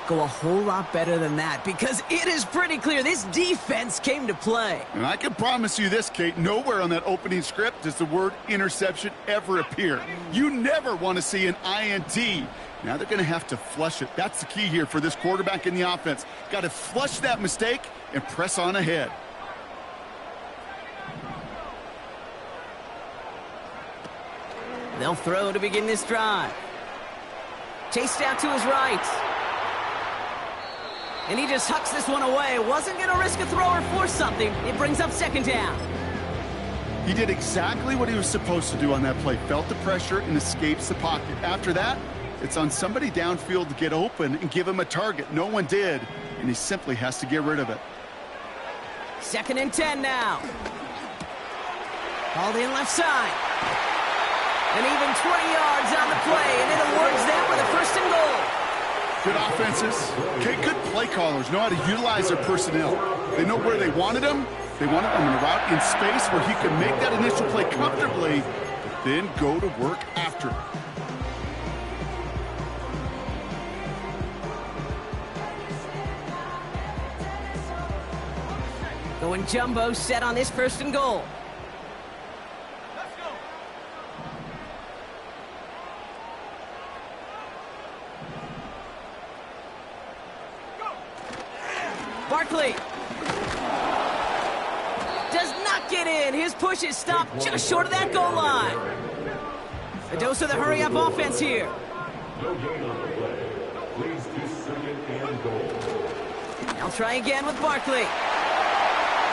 go a whole lot better than that, because it is pretty clear this defense came to play. And I can promise you this, Kate, nowhere on that opening script does the word interception ever appear. You never want to see an INT. Now they're going to have to flush it. That's the key here for this quarterback in the offense. Got to flush that mistake and press on ahead. They'll throw to begin this drive. Chased out to his right. And he just hucks this one away. Wasn't going to risk a throw or force something. It brings up second down. He did exactly what he was supposed to do on that play. Felt the pressure and escapes the pocket. After that, it's on somebody downfield to get open and give him a target. No one did, and he simply has to get rid of it. 2nd and 10 now. Called in left side. And even 20 yards on the play, and it awards them with a 1st and goal. Good offenses. Okay, good play callers know how to utilize their personnel. They know where they wanted him. They wanted him in a route in space where he could make that initial play comfortably, but then go to work after it. Going jumbo set on this 1st and goal. Barkley does not get in. His push is stopped just short of that goal line. A dose of the hurry-up offense here. They'll try again with Barkley.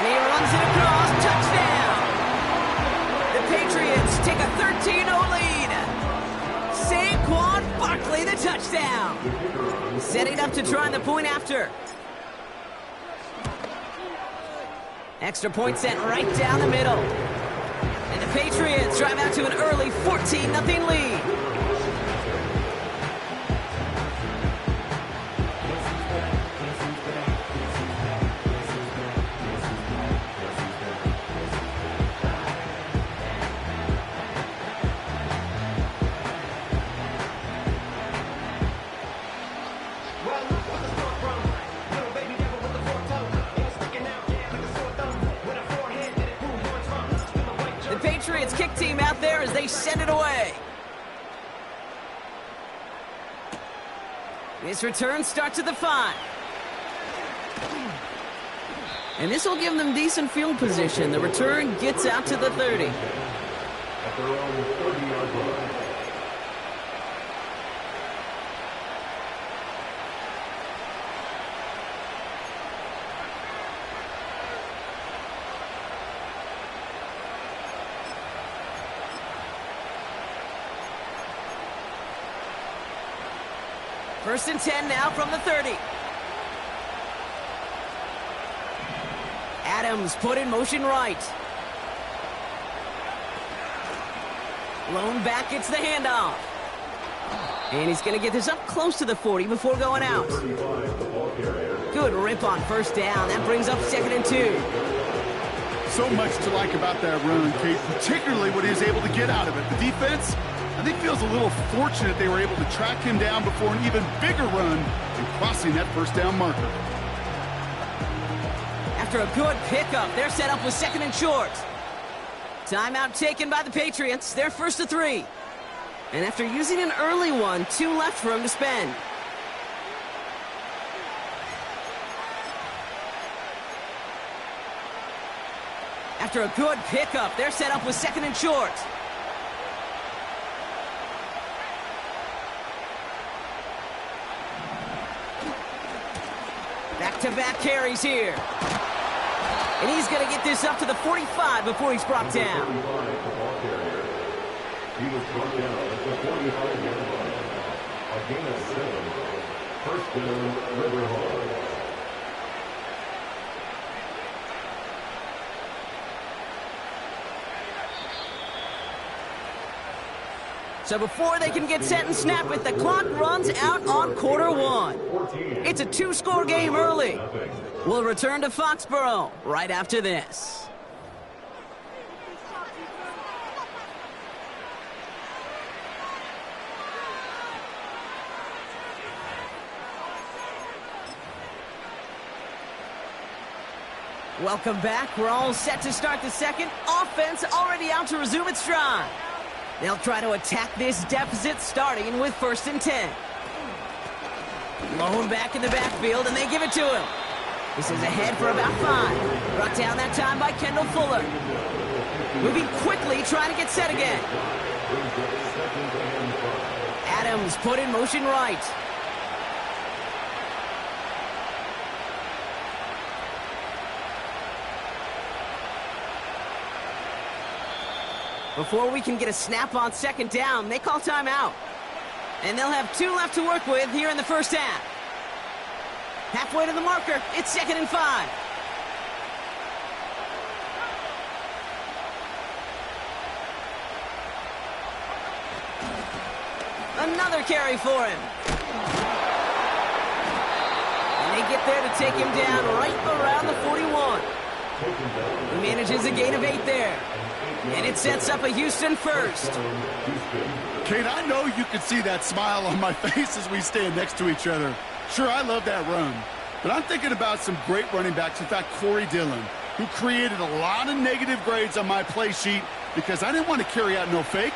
And he runs it across. Touchdown! The Patriots take a 13-0 lead. Saquon Barkley, the touchdown. Setting up to try the point after. Extra point sent right down the middle. And the Patriots drive out to an early 14-0 lead. Patriots kick team out there as they send it away. This return starts at the 5. And this will give them decent field position. The return gets out to the 30. At their own 30-yard line. First and 10 now from the 30. Adams put in motion right. Lone back gets the handoff. And he's going to get this up close to the 40 before going out. Good rip on first down. That brings up 2nd and 2. So much to like about that run, Kate, particularly what he was able to get out of it. The defense, I think, feels a little fortunate they were able to track him down before an even bigger run and crossing that first down marker. After a good pickup, they're set up with 2nd and short. Timeout taken by the Patriots. They're 1st to 3. And after using an early one, 2 left for him to spend. After a good pickup, they're set up with 2nd and short. Back-to-back carries here. And he's going to get this up to the 45 before he's brought down. He was brought down at the 45-yard line. A gain of 7. First down, Riverhawks. So before they can get set and snap it, the clock runs out on quarter 1. It's a 2-score game early. We'll return to Foxborough right after this. Welcome back. We're all set to start the second. Offense already out to resume its drive. They'll try to attack this deficit, starting with 1st and 10. Lone back in the backfield, and they give it to him. This is ahead for about 5. Brought down that time by Kendall Fuller. Moving quickly, trying to get set again. Adams put in motion right. Before we can get a snap on 2nd down, they call timeout. And they'll have 2 left to work with here in the first half. Halfway to the marker, it's 2nd and 5. Another carry for him. And they get there to take him down right around the 41. He manages a gain of 8 there. And it sets up a Houston first. Kate, I know you can see that smile on my face as we stand next to each other. Sure, I love that run. But I'm thinking about some great running backs. In fact, Corey Dillon, who created a lot of negative grades on my play sheet because I didn't want to carry out no fake.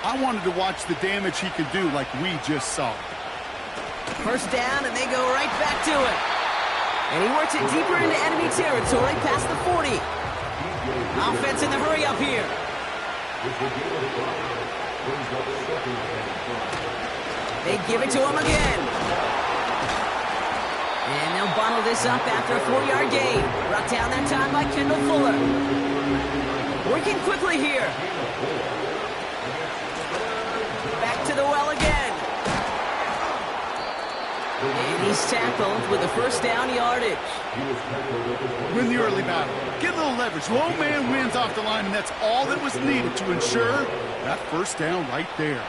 I wanted to watch the damage he could do like we just saw. First down, and they go right back to it. And he works it deeper into enemy territory past the 40. Offense in the hurry up here. They give it to him again. And they'll bottle this up after a 4-yard gain. Brought down that time by Kendall Fuller. Working quickly here. Back to the well again. And he's tackled with a 1st down yardage. Win the early battle. Get a little leverage. Low man wins off the line, and that's all that was needed to ensure that 1st down right there.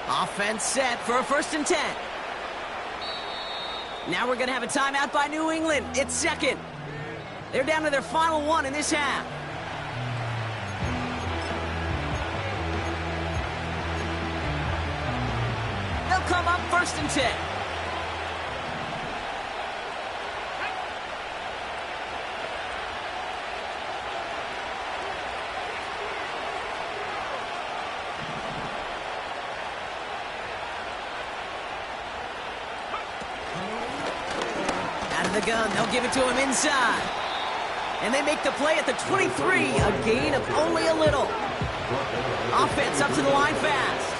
Offense set for a 1st and 10. Now we're going to have a timeout by New England. It's 2nd. They're down to their final 1 in this half. They'll come up 1st and 10. The gun, they'll give it to him inside. And they make the play at the 23, a gain of only a little. Offense up to the line fast.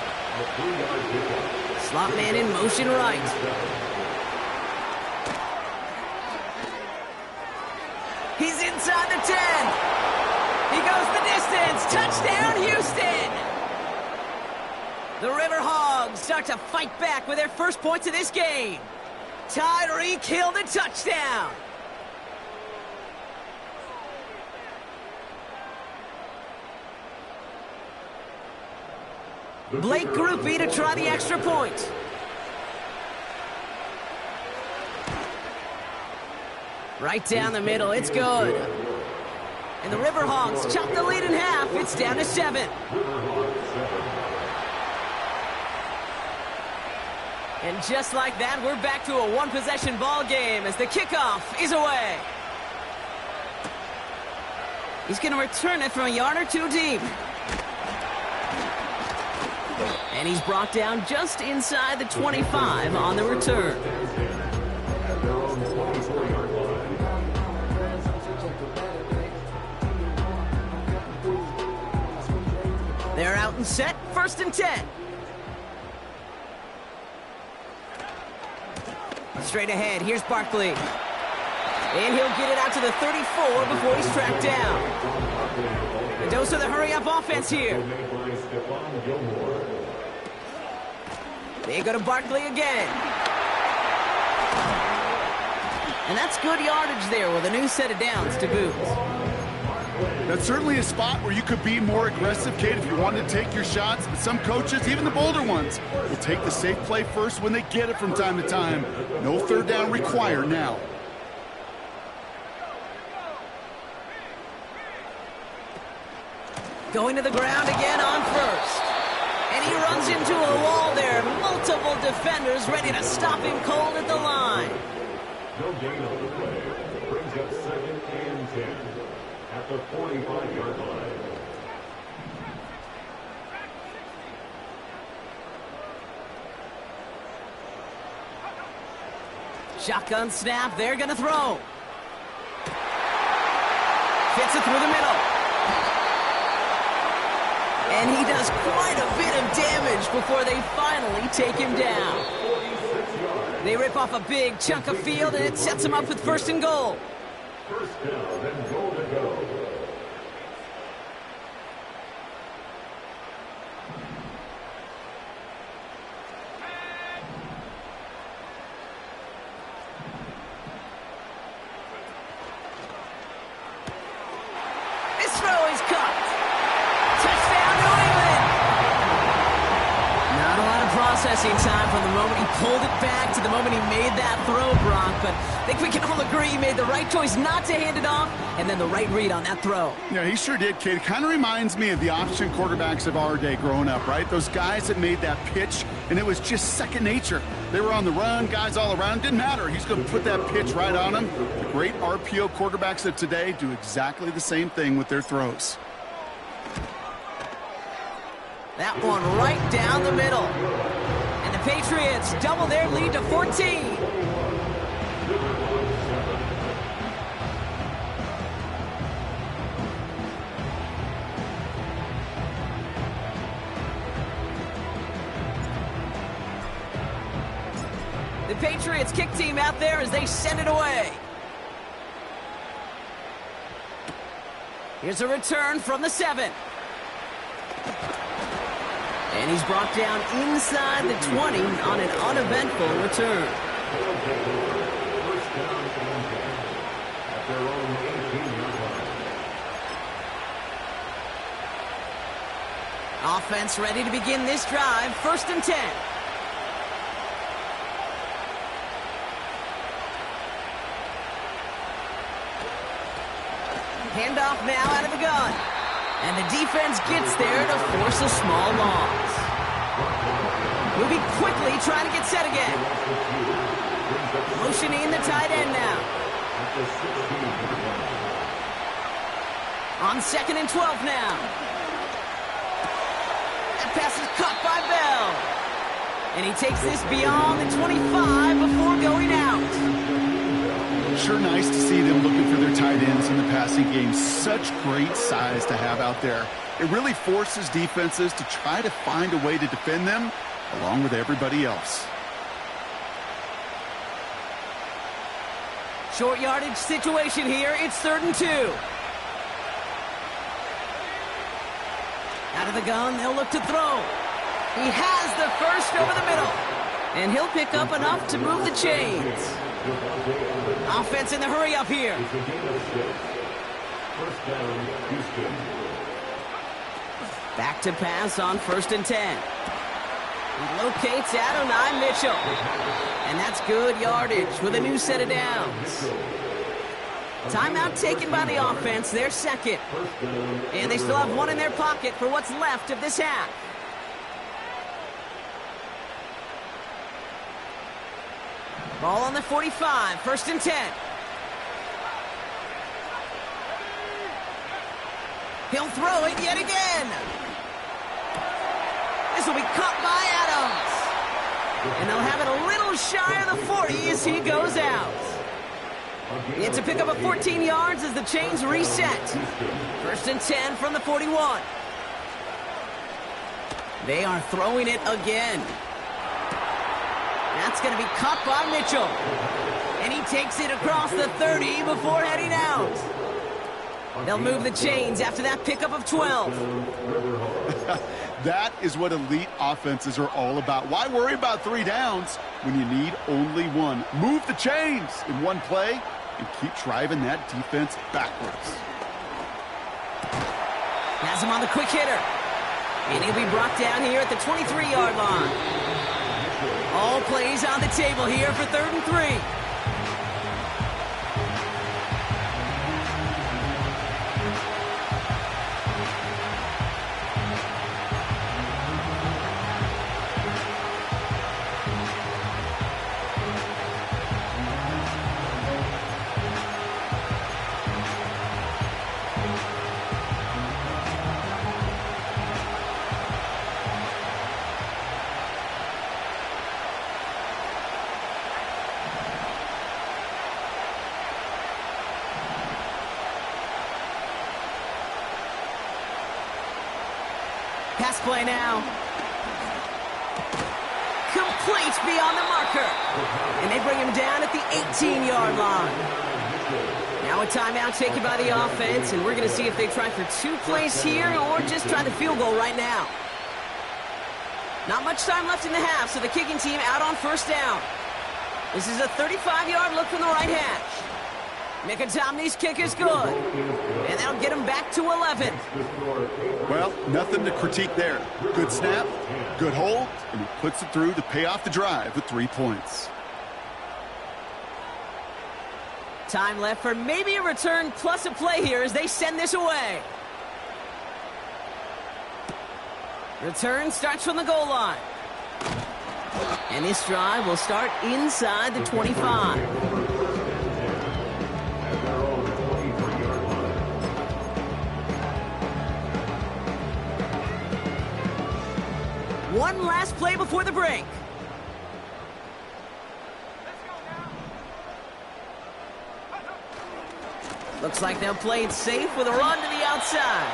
Slot man in motion right. He's inside the 10. He goes the distance. Touchdown, Houston. The River Hogs start to fight back with their first points of this game. Tyreek Hill the touchdown. Blake Grupe to try the extra point. Right down the middle, it's good. And the River Hogs chop the lead in half. It's down to 7. And just like that, we're back to a 1-possession ball game as the kickoff is away. He's going to return it from a yard or 2 deep. And he's brought down just inside the 25 on the return. They're out and set, 1st and 10. Straight ahead, here's Barkley. And he'll get it out to the 34 before he's tracked down. The dose of the hurry-up offense here. They go to Barkley again. And that's good yardage there with a new set of downs to boot. That's certainly a spot where you could be more aggressive, Kate, if you wanted to take your shots. But some coaches, even the bolder ones, will take the safe play first when they get it from time to time. No 3rd down required now. Going to the ground again on first. And he runs into a wall there. Multiple defenders ready to stop him cold at the line. No gain on the play. Brings up 2nd and 10 at the 45-yard line. Shotgun snap, they're gonna throw. Fits it through the middle. And he does quite a bit of damage before they finally take him down. They rip off a big chunk of field, and it sets him up with 1st and goal. First down and goal to go. Time from the moment he pulled it back to the moment he made that throw, Brock. But I think we can all agree he made the right choice not to hand it off, and then the right read on that throw. Yeah, he sure did, kid. Kind of reminds me of the option quarterbacks of our day growing up, right? Those guys that made that pitch, and it was just second nature. They were on the run, guys all around. Didn't matter. He's going to put that pitch right on them. The great RPO quarterbacks of today do exactly the same thing with their throws. That one right down the middle. Patriots double their lead to 14. The Patriots kick team out there as they send it away. Here's a return from the 7. And he's brought down inside the 20 on an uneventful return. First down and 10 at their own 18-yard line. Offense ready to begin this drive. 1st and 10. Handoff now out of the gun. And the defense gets there to force a small loss. Moving quickly, trying to get set again. Motioning the tight end now. On 2nd and 12 now. That pass is caught by Bell. And he takes this beyond the 25 before going out. Sure nice to see them looking for their tight ends in the passing game. Such great size to have out there. It really forces defenses to try to find a way to defend them along with everybody else. Short yardage situation here. It's 3rd and 2. Out of the gun, they'll look to throw. He has the first over the middle. And he'll pick up enough to move the chains. Offense in the hurry up here. Back to pass on 1st and 10. He locates Adonai Mitchell. And that's good yardage with a new set of downs. Timeout taken by the offense, their 2nd. And they still have one in their pocket for what's left of this half. Ball on the 45, 1st and 10. He'll throw it yet again. This will be caught by Adams. And they'll have it a little shy of the 40 as he goes out. It's a pickup of 14 yards as the chains reset. 1st and 10 from the 41. They are throwing it again. That's going to be caught by Mitchell. And he takes it across the 30 before heading out. They'll move the chains after that pickup of 12. That is what elite offenses are all about. Why worry about 3 downs when you need only 1? Move the chains in one play and keep driving that defense backwards. Has him on the quick hitter. And he'll be brought down here at the 23-yard line. All plays on the table here for 3rd and 3. Pass play now. Complete beyond the marker. And they bring him down at the 18-yard line. Now a timeout taken by the offense, and we're going to see if they try for 2 plays here or just try the field goal right now. Not much time left in the half, so the kicking team out on first down. This is a 35-yard look from the right hash. Mickey kick is good. And that'll get him back to 11. Well, nothing to critique there. Good snap, good hold, and he puts it through to pay off the drive with 3 points. Time left for maybe a return plus a play here as they send this away. Return starts from the goal line. And this drive will start inside the 25. One last play before the break. Looks like they'll play it safe with a run to the outside.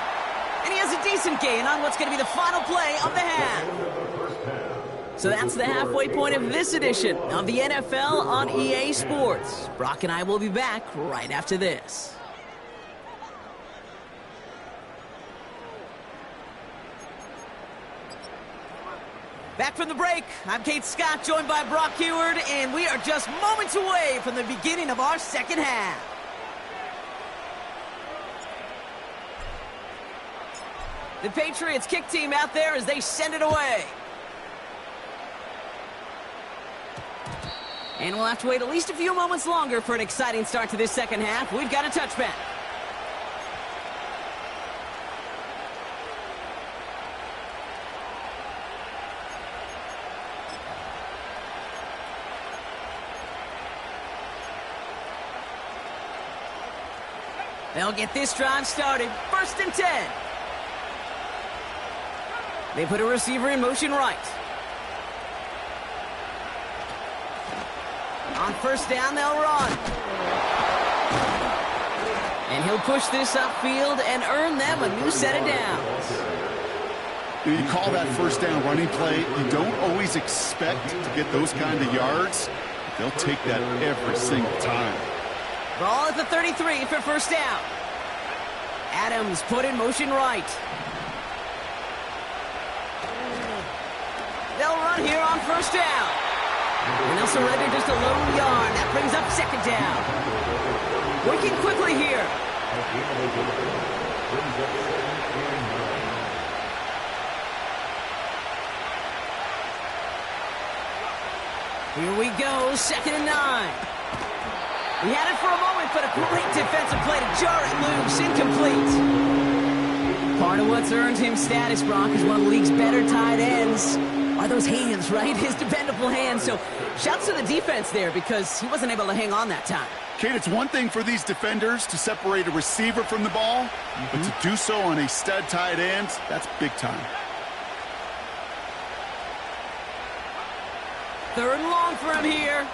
And he has a decent gain on what's going to be the final play of the half. So that's the halfway point of this edition of the NFL on EA Sports. Brock and I will be back right after this. Back from the break, I'm Kate Scott, joined by Brock Huard, and we are just moments away from the beginning of our second half. The Patriots kick team out there as they send it away. And we'll have to wait at least a few moments longer for an exciting start to this second half. We've got a touchback. They'll get this drive started. 1st and 10. They put a receiver in motion right. On first down, they'll run. And he'll push this upfield and earn them a new set of downs. You call that first down running play. You don't always expect to get those kind of yards. They'll take that every single time. Ball at the 33 for first down. Adams put in motion right. They'll run here on first down. And they'll surrender just a lone yard. That brings up second down. Working quickly here. Here we go, 2nd and 9. He had it for a moment, but a great defensive play to jar it loose. Incomplete. Part of what's earned him status, Brock, is one of the league's better tight ends. Are those hands, right? His dependable hands. So shouts to the defense there because he wasn't able to hang on that time. Kate, it's one thing for these defenders to separate a receiver from the ball, but to do so on a stud tight end, that's big time. 3rd and long for him here.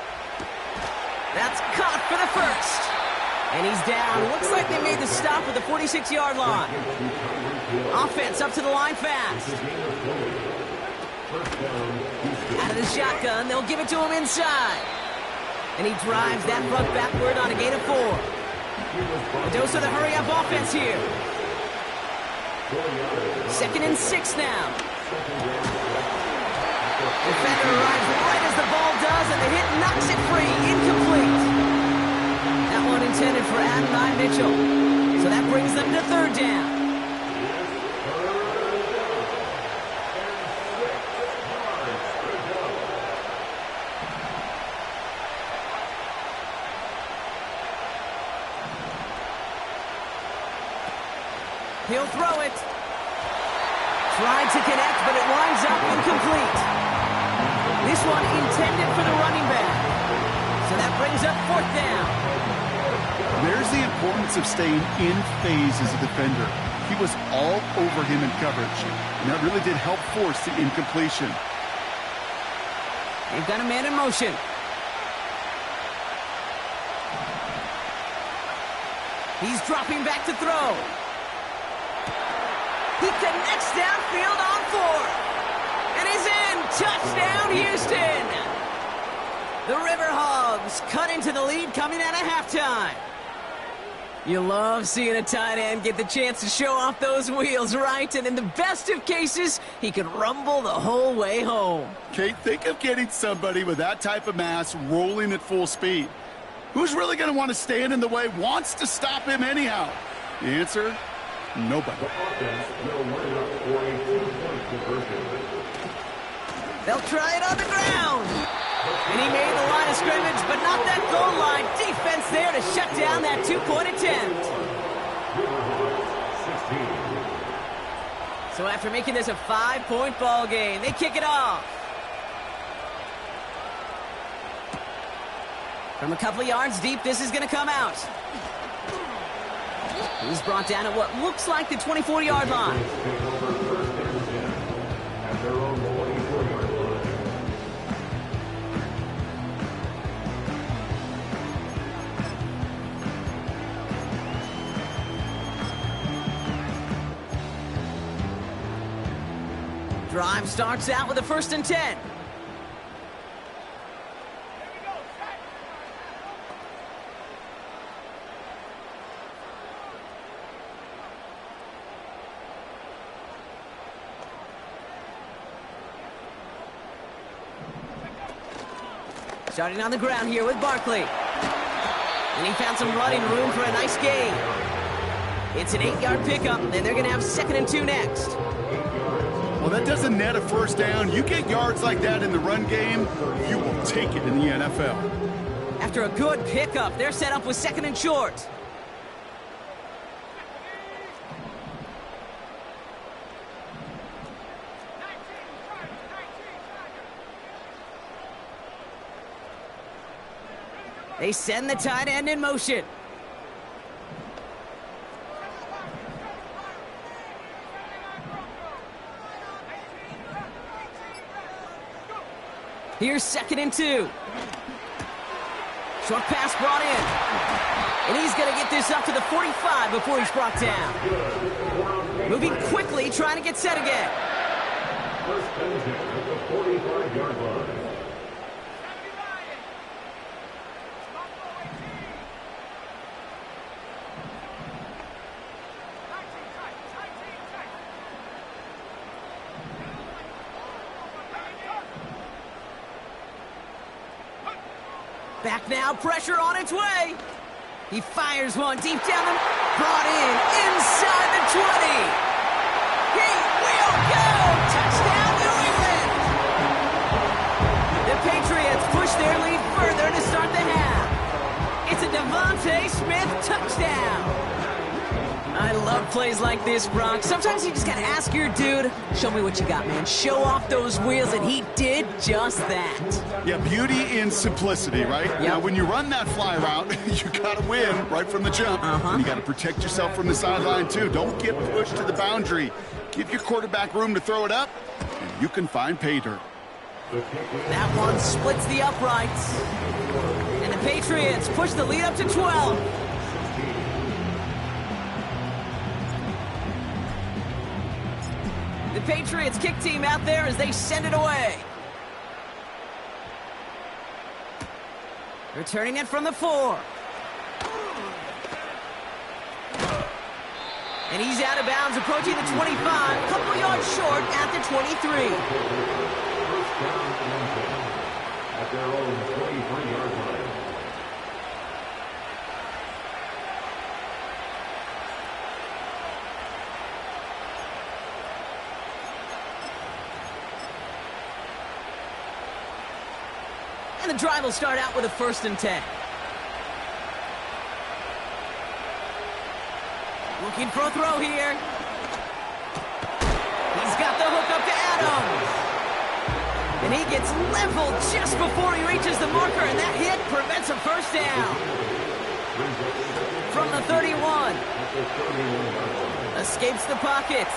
That's caught for the first. And he's down. Looks like they made the stop at the 46-yard line. Offense up to the line fast. Out of the shotgun, they'll give it to him inside. And he drives that front backward on a gain of 4. A dose of the hurry-up offense here. 2nd and 6 now. Defender arrives right as the ball does, and the hit knocks it free. Incomplete. That one intended for Adonai Mitchell. So that brings them to 3rd down. He'll throw it. Tried to connect, but it winds up incomplete. This one intended for the running back. So that brings up 4th down. There's the importance of staying in phase as a defender. He was all over him in coverage, and that really did help force the incompletion. They've got a man in motion. He's dropping back to throw. He connects downfield on 4. And he's in. Touchdown, Houston. The Riverhogs cut into the lead coming out of halftime. You love seeing a tight end get the chance to show off those wheels, right? And in the best of cases, he could rumble the whole way home. Kate, think of getting somebody with that type of mass rolling at full speed. Who's really going to want to stand in the way, wants to stop him anyhow? The answer, nobody. The offense will line up for a 2-point conversion. They'll try it on the ground. And he made the line of scrimmage, but not that goal line. Defense there to shut down that 2-point attempt. So after making this a 5-point ball game, they kick it off. From a couple of yards deep, this is going to come out. He's brought down at what looks like the 24-yard line. At their own 24-yard line. Drive starts out with a 1st and 10. Starting on the ground here with Barkley. And he found some running room for a nice gain. It's an 8-yard pickup, and they're going to have 2nd and 2 next. Well, that doesn't net a first down. You get yards like that in the run game, you will take it in the NFL. After a good pickup, they're set up with 2nd and short. They send the tight end in motion. Here's 2nd and 2. Short pass brought in. And he's going to get this up to the 45 before he's brought down. Moving quickly, trying to get set again. First and 10 at the 45-yard line. Back now, pressure on its way. He fires one deep down the... Brought in, inside the 20. He will go! Touchdown, New England! The Patriots push their lead further to start the half. It's a Devontae Smith touchdown. I love plays like this, Brock. Sometimes you just gotta ask your dude, show me what you got, man. Show off those wheels, and he did just that. Yeah, beauty in simplicity, right? Yep. Now, when you run that fly route, you gotta win right from the jump. And you gotta protect yourself from the sideline, too. Don't get pushed to the boundary. Give your quarterback room to throw it up, and you can find pay dirt. That one splits the uprights. And the Patriots push the lead up to 12. The Patriots kick team out there as they send it away. Returning it from the 4. And he's out of bounds, approaching the 25, a couple yards short at the 23. First down and 10 at their own 23-yard line. And the drive will start out with a 1st and 10. Looking for a throw here. He's got the hook up to Adams. And he gets leveled just before he reaches the marker, and that hit prevents a first down. From the 31. Escapes the pocket.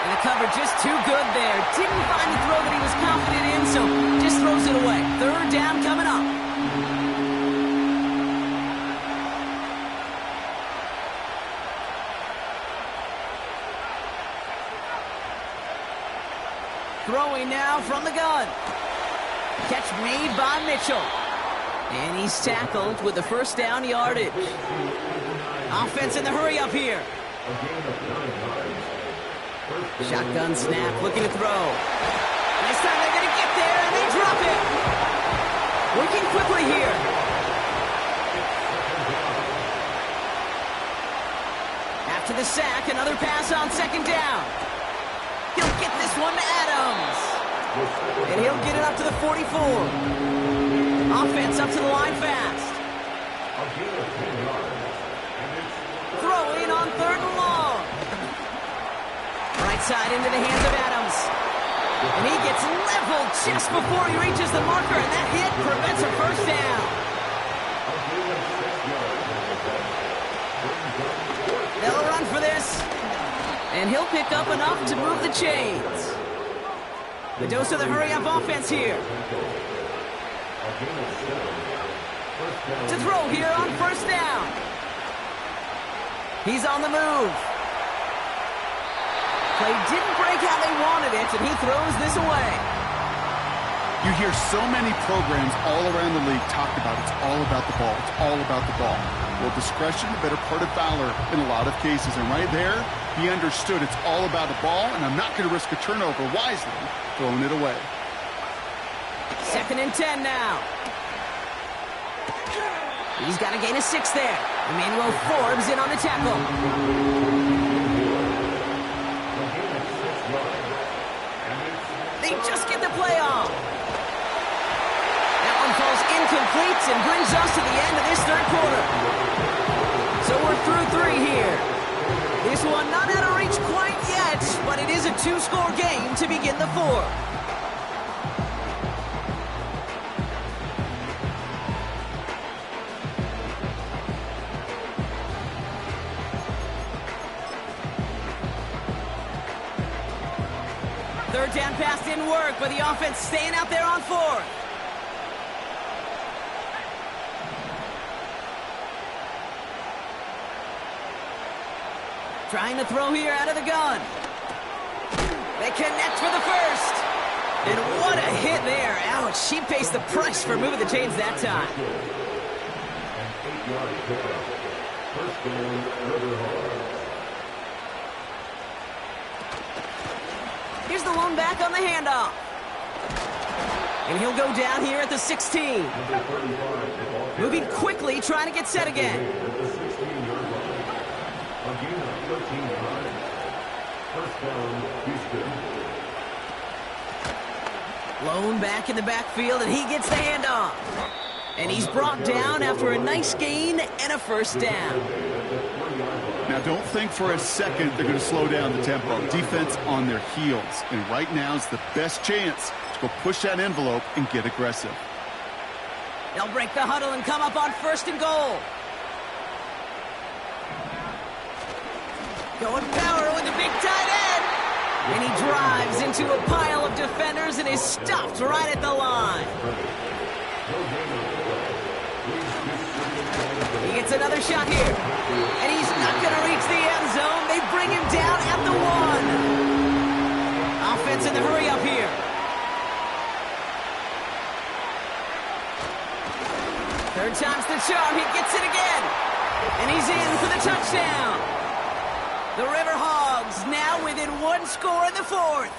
And the cover just too good there. Didn't find the throw that he was confident in, so just throws it away. 3rd down coming up. Throwing now from the gun. Catch made by Mitchell. And he's tackled with the first down yardage. Offense in the hurry up here. Shotgun snap, looking to throw. And this time they're going to get there, and they drop it. Working quickly here. After the sack, another pass on second down. He'll get this one to Adams. And he'll get it up to the 44. Offense up to the line fast. Throwing on third and long. Right side into the hands of Adams. And he gets leveled just before he reaches the marker, and that hit prevents a first down. They'll run for this. And he'll pick up enough to move the chains. The dose of the hurry-up offense here. To throw here on first down. He's on the move. Play didn't break how they wanted it, and he throws this away. You hear so many programs all around the league talk about it's all about the ball. It's all about the ball. Well, discretion, the better part of valor in a lot of cases. And right there, he understood it's all about the ball, and I'm not going to risk a turnover wisely, throwing it away. 2nd and 10 now. He's got to gain a 6 there. Emmanuel Forbes in on the tackle. They just get the play off. That one falls incomplete and brings us to the end of this third quarter. So we're through 3 here. This one not out of reach quite yet, but it is a 2-score game to begin the 4th. Third down pass didn't work, but the offense staying out there on 4th. Trying to throw here out of the gun. They connect for the first. And what a hit there. Ouch, she pays the price for moving the chains that time. Here's the lone back on the handoff. And he'll go down here at the 16. Moving quickly, trying to get set again. Lone back in the backfield, and he gets the handoff. And he's brought down after a nice gain and a first down. Now, don't think for a second they're going to slow down the tempo. Defense on their heels. And right now is the best chance to go push that envelope and get aggressive. They'll break the huddle and come up on 1st and goal. Going power with the big tight end. And he drives into a pile of defenders and is stopped right at the line. He gets another shot here. And he's not going to reach the end zone. They bring him down at the 1. Offense in the hurry up here. Third time's the charm. He gets it again. And he's in for the touchdown. The Riverhogs now within 1 score in the 4th.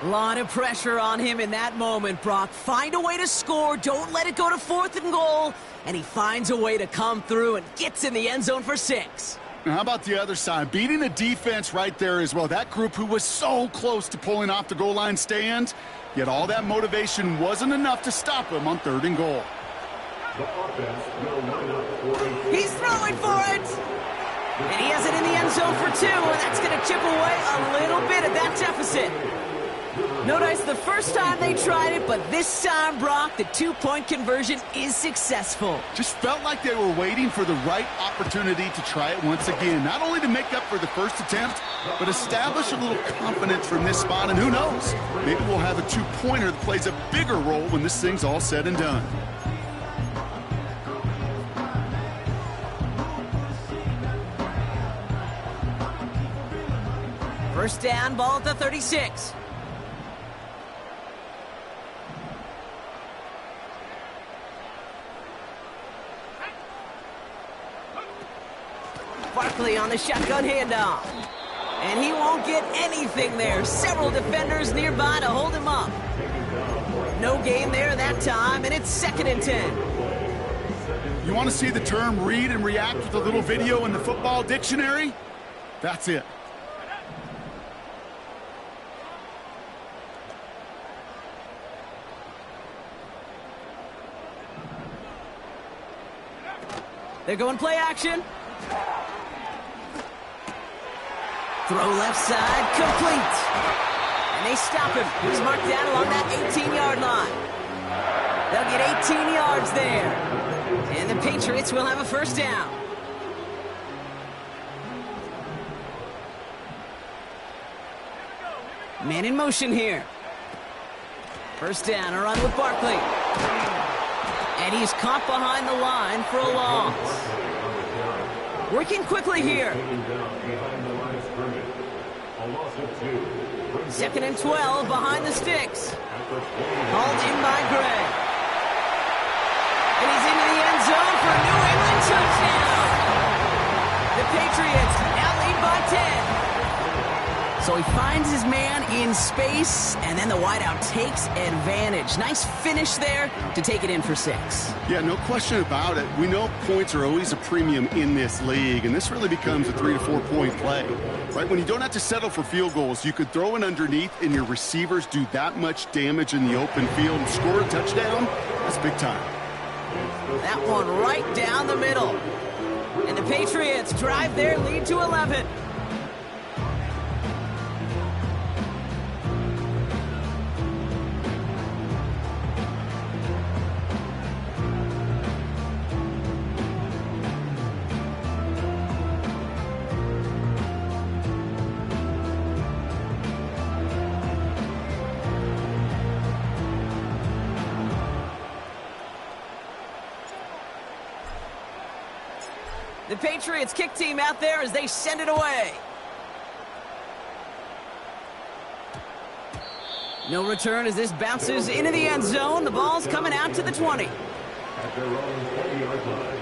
A lot of pressure on him in that moment, Brock. Find a way to score. Don't let it go to 4th and goal. And he finds a way to come through and gets in the end zone for 6. Now, how about the other side? Beating the defense right there as well. That group who was so close to pulling off the goal line stand, yet all that motivation wasn't enough to stop him on 3rd and goal. He's throwing for it. And he has it in the end zone for 2, and that's going to chip away a little bit at that deficit. Notice the first time they tried it, but this time, Brock, the 2-point conversion is successful. Just felt like they were waiting for the right opportunity to try it once again. Not only to make up for the first attempt, but establish a little confidence from this spot. And who knows, maybe we'll have a 2-pointer that plays a bigger role when this thing's all said and done. First down, ball at the 36. Barkley on the shotgun handoff. And he won't get anything there. Several defenders nearby to hold him up. No gain there that time, and it's 2nd and 10. You want to see the term read and react with a little video in the football dictionary? That's it. They're going play action. Throw left side, complete. And they stop him. He's marked down along that 18-yard line. They'll get 18 yards there. And the Patriots will have a first down. Man in motion here. First down, a run with Barkley. And he's caught behind the line for a loss. Working quickly here. 2nd and 12 behind the sticks. Hauled in by Gray. And he's into the end zone for a New England touchdown. The Patriots now lead by 10. So he finds his man in space, and then the wideout takes advantage. Nice finish there to take it in for 6. Yeah, no question about it. We know points are always a premium in this league, and this really becomes a 3 to 4 point play. Right? When you don't have to settle for field goals, you could throw it underneath, and your receivers do that much damage in the open field and score a touchdown. That's big time. That one right down the middle. And the Patriots drive their lead to 11. The Patriots kick team out there as they send it away. No return as this bounces into the end zone. The ball's coming out to the 20. At their own 20-yard line.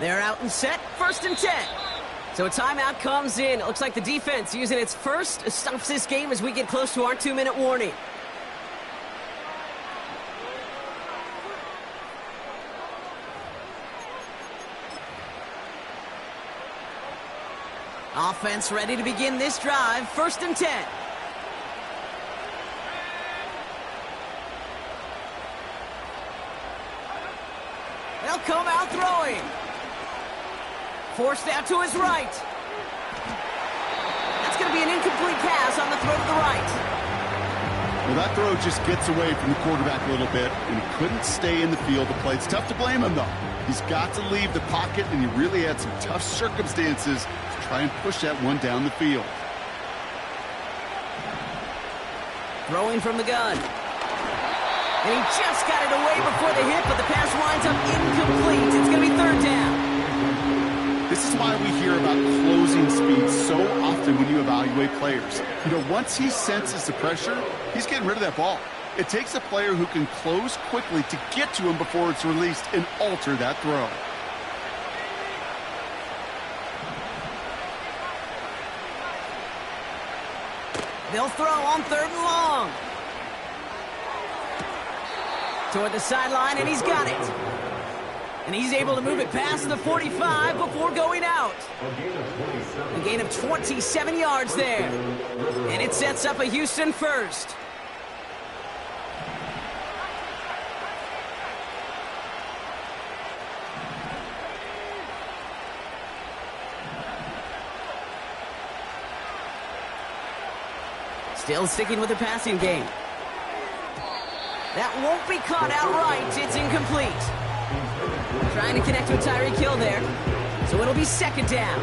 They're out and set, 1st and 10. So a timeout comes in. It looks like the defense using its first stops this game as we get close to our 2-minute warning. Offense ready to begin this drive, 1st and 10. They'll come out throwing. Forced out to his right. That's going to be an incomplete pass on the throw to the right. Well, that throw just gets away from the quarterback a little bit, and he couldn't stay in the field to play. It's tough to blame him, though. He's got to leave the pocket, and he really had some tough circumstances to try and push that one down the field. Throwing from the gun. And he just got it away before the hit, but the pass winds up incomplete. It's going to be 3rd down. This is why we hear about closing speed so often when you evaluate players. You know, once he senses the pressure, he's getting rid of that ball. It takes a player who can close quickly to get to him before it's released and alter that throw. They'll throw on 3rd and long. Toward the sideline, and he's got it. And he's able to move it past the 45 before going out. A gain of 27 yards there. And it sets up a Houston first. Still sticking with the passing game. That won't be caught outright. It's incomplete. Trying to connect with Tyreek Hill there. So it'll be 2nd down.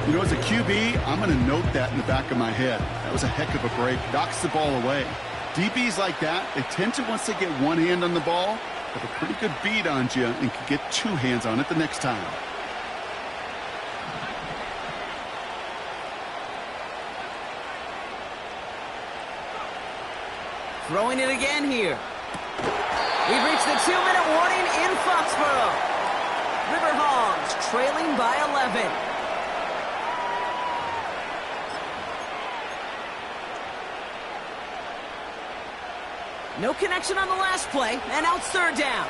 You know, as a QB, I'm going to note that in the back of my head. That was a heck of a break. Knocks the ball away. DBs like that, they tend to, once they get one hand on the ball, have a pretty good beat on you and can get two hands on it the next time. Throwing it again here. We've reached the 2-minute warning in Foxborough. Riverhogs trailing by 11. No connection on the last play, and now it's third down.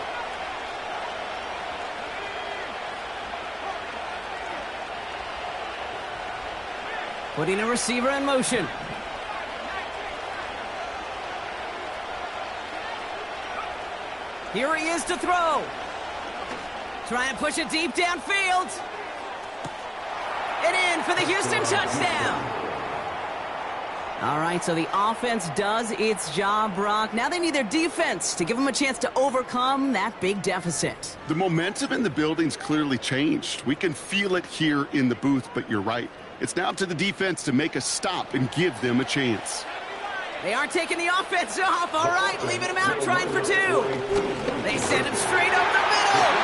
Putting a receiver in motion. Here he is to throw. Trying to push it deep downfield. And in for the Houston touchdown. All right, so the offense does its job, Brock. Now they need their defense to give them a chance to overcome that big deficit. The momentum in the building's clearly changed. We can feel it here in the booth, but you're right. It's now up to the defense to make a stop and give them a chance. They aren't taking the offense off. All right, leaving him out, trying for two. They send him straight over the middle.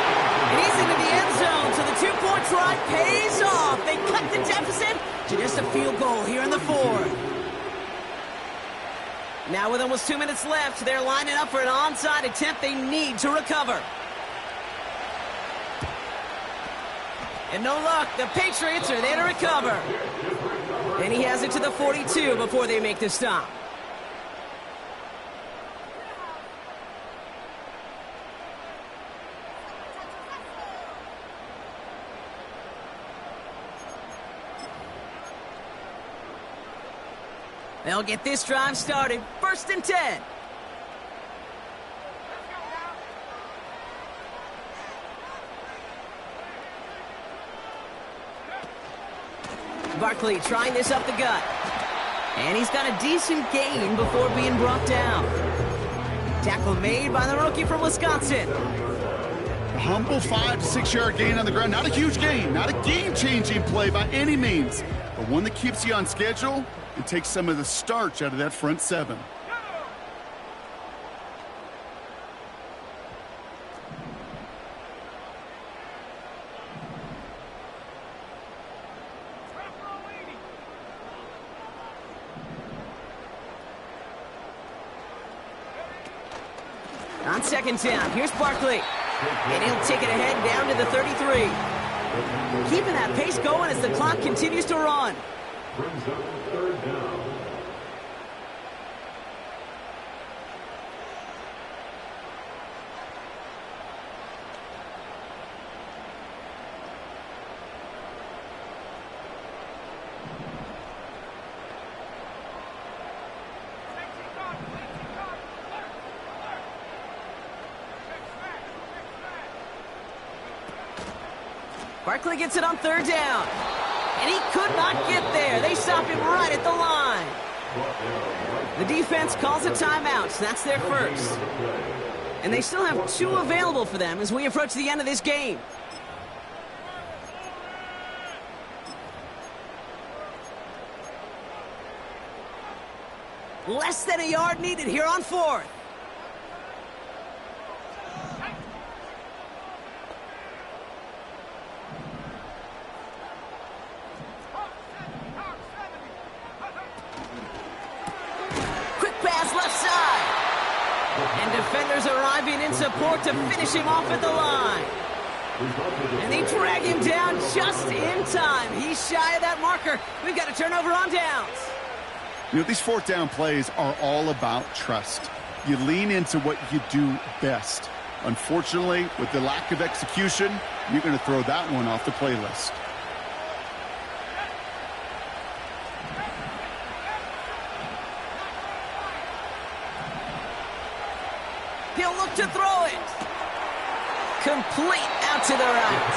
And he's into the end zone, so the two-point try pays off. They cut the deficit to just a field goal here in the fourth. Now with almost 2 minutes left, they're lining up for an onside attempt they need to recover. And no luck, the Patriots are there to recover. And he has it to the 42 before they make the stop. They'll get this drive started. 1st and 10. Barkley trying this up the gut. And he's got a decent gain before being brought down. Tackle made by the rookie from Wisconsin. A humble 5 to 6 yard gain on the ground. Not a huge gain, not a game-changing play by any means, but one that keeps you on schedule and takes some of the starch out of that front seven. On 2nd down, here's Barkley. And he'll take it ahead down to the 33. Keeping that pace going as the clock continues to run. Brings up 3rd down. Barkley gets it on 3rd down. And he could not get there. They stop him right at the line. The defense calls a timeout. That's their first. And they still have 2 available for them as we approach the end of this game. Less than a yard needed here on 4th. Defenders arriving in support to finish him off at the line. And they drag him down just in time. He's shy of that marker. We've got a turnover on downs. You know, these 4th down plays are all about trust. You lean into what you do best. Unfortunately, with the lack of execution, you're going to throw that one off the playlist. He'll look to throw it. Complete out to the right.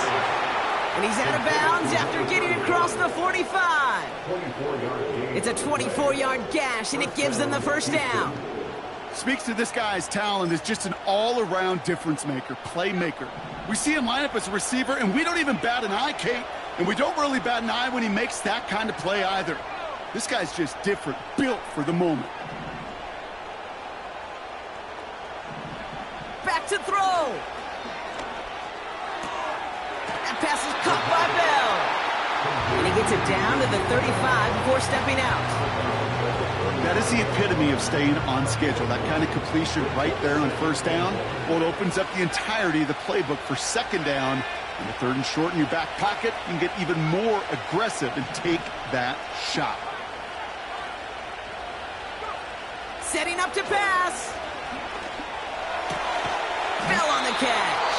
And he's out of bounds after getting across the 45. It's a 24-yard gash, and it gives them the 1st down. Speaks to this guy's talent as just an all-around difference maker, playmaker. We see him line up as a receiver, and we don't even bat an eye, Kate. And we don't really bat an eye when he makes that kind of play either. This guy's just different, built for the moment. Back to throw. That pass is caught by Bell. And he gets it down to the 35 before stepping out. That is the epitome of staying on schedule. That kind of completion right there on first down. Well, it opens up the entirety of the playbook for second down. And the third and short in your back pocket, you can get even more aggressive and take that shot. Setting up to pass. Bell on the catch.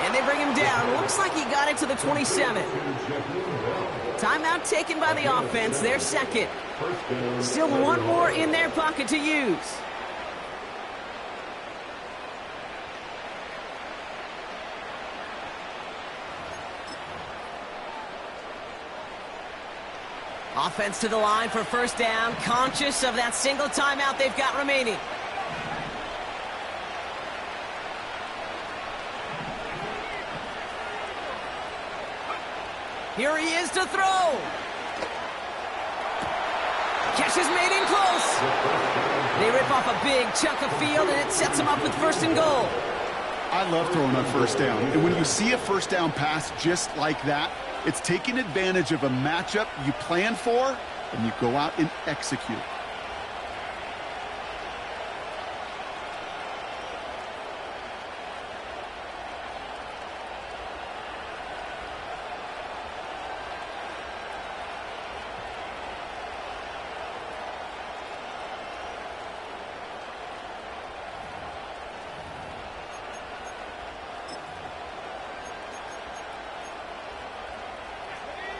And they bring him down. Looks like he got it to the 27. Timeout taken by the offense. Their second. Still one more in their pocket to use. Offense to the line for first down, conscious of that single timeout they've got remaining. Here he is to throw. Catch is made in close. They rip off a big chunk of field, and it sets them up with first and goal. I love throwing on first down. And when you see a first down pass just like that, it's taking advantage of a matchup you plan for, and you go out and execute.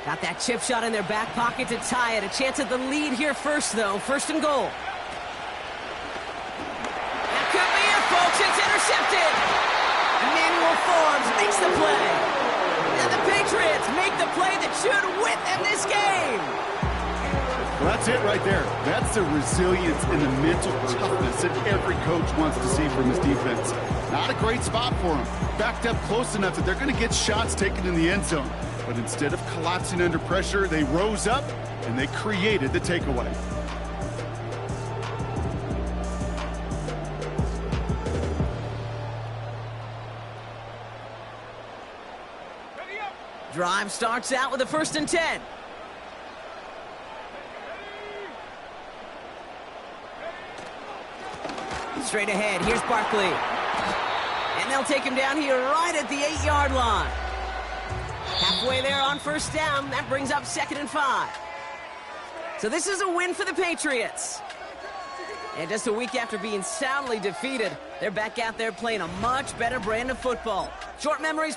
Got that chip shot in their back pocket to tie it. A chance at the lead here first, though. First and goal. That could be it, folks. It's intercepted. Emmanuel Forbes makes the play. And the Patriots make the play that should win them this game. Well, that's it right there. That's the resilience and the mental toughness that every coach wants to see from his defense. Not a great spot for them. Backed up close enough that they're going to get shots taken in the end zone. But instead of collapsing under pressure, they rose up and they created the takeaway. Drive starts out with a 1st and 10. Straight ahead, here's Barkley. And they'll take him down here right at the 8-yard line. Halfway there on first down, that brings up 2nd and 5. So this is a win for the Patriots. And just a week after being soundly defeated, they're back out there playing a much better brand of football. Short memories...